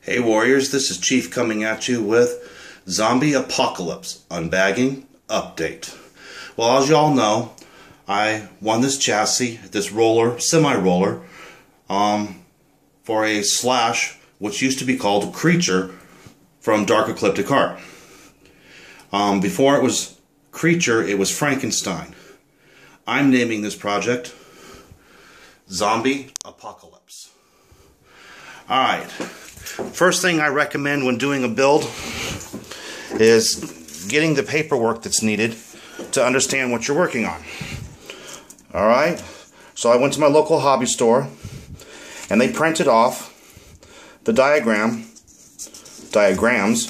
Hey Warriors, this is Chief coming at you with Zombie Apocalypse Unbagging Update. Well, as you all know, I won this chassis, this roller, semi-roller, for a Slash, which used to be called Creature from Dark Ecliptic Heart. Before it was Creature, it was Frankenstein. I'm naming this project Zombie Apocalypse. Alright, first thing I recommend when doing a build is getting the paperwork that's needed to understand what you're working on. Alright, so I went to my local hobby store and they printed off the diagrams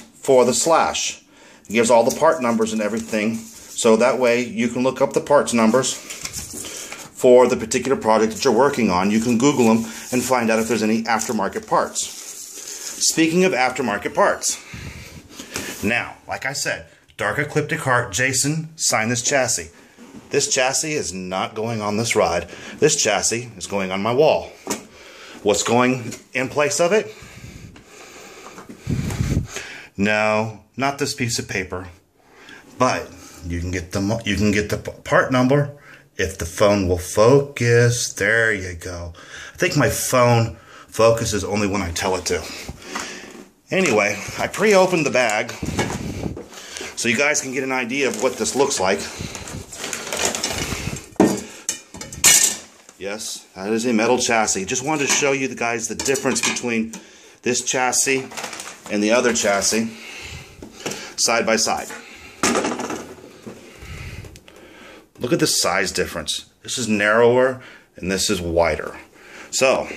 for the Slash. It gives all the part numbers and everything, so that way you can look up the parts numbers for the particular project that you're working on. You can Google them and find out if there's any aftermarket parts. Speaking of aftermarket parts, now, like I said, Dark Ecliptic Heart Jason signed this chassis. This chassis is not going on this ride. This chassis is going on my wall. What's going in place of it? No, not this piece of paper. But you can get the part number if the phone will focus. There you go. I think my phone focuses only when I tell it to. Anyway, I pre-opened the bag so you guys can get an idea of what this looks like. Yes, that is a metal chassis. Just wanted to show you guys the difference between this chassis and the other chassis side by side. Look at the size difference. This is narrower and this is wider. So,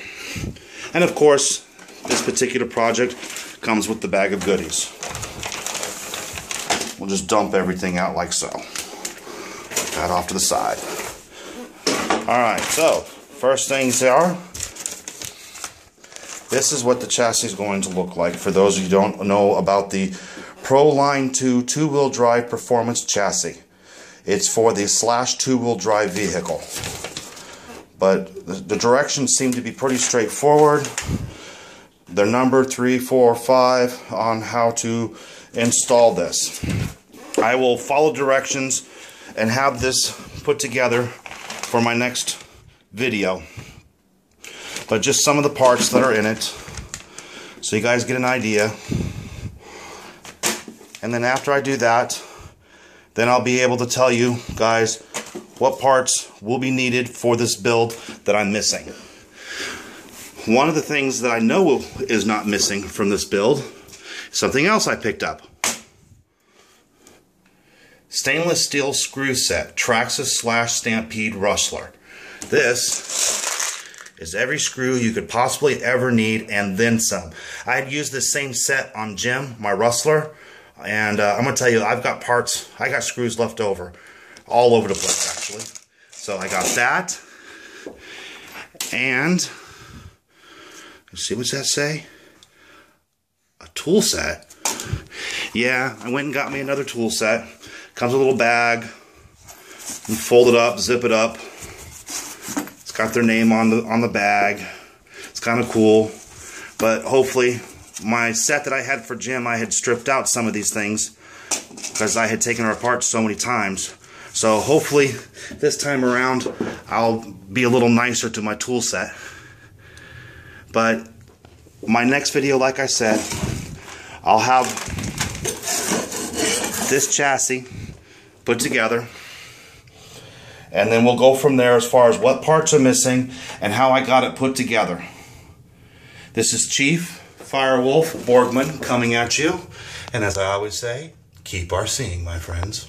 and of course, this particular project comes with the bag of goodies. We'll just dump everything out like so. Put that off to the side. Alright, so, first things are, this is what the chassis is going to look like for those of you who don't know about the Pro Line 2 two-wheel drive performance chassis. It's for the Slash two-wheel drive vehicle. But the directions seem to be pretty straightforward. They're numbered 3, 4, 5 on how to install this. I will follow directions and have this put together for my next video. But just some of the parts that are in it, so you guys get an idea. And then after I do that, then I'll be able to tell you guys what parts will be needed for this build that I'm missing. One of the things that I know is not missing from this build is something else I picked up. Stainless steel screw set, Traxxas Slash Stampede Rustler. This is every screw you could possibly ever need and then some. I had used this same set on Jim, my Rustler. And I'm going to tell you, I've got parts, I got screws left over, all over the place actually. So I got that, and, let's see, what's that say? A tool set. Yeah, I went and got me another tool set. Comes with a little bag, and fold it up, zip it up. It's got their name on the bag. It's kind of cool, but hopefully, my set that I had for Jim, I had stripped out some of these things because I had taken her apart so many times. So hopefully this time around I'll be a little nicer to my tool set. But my next video, like I said, I'll have this chassis put together, and then we'll go from there as far as what parts are missing and how I got it put together. This is Chieffirewolf Borgman coming at you, and as I always say, keep our seeing, my friends.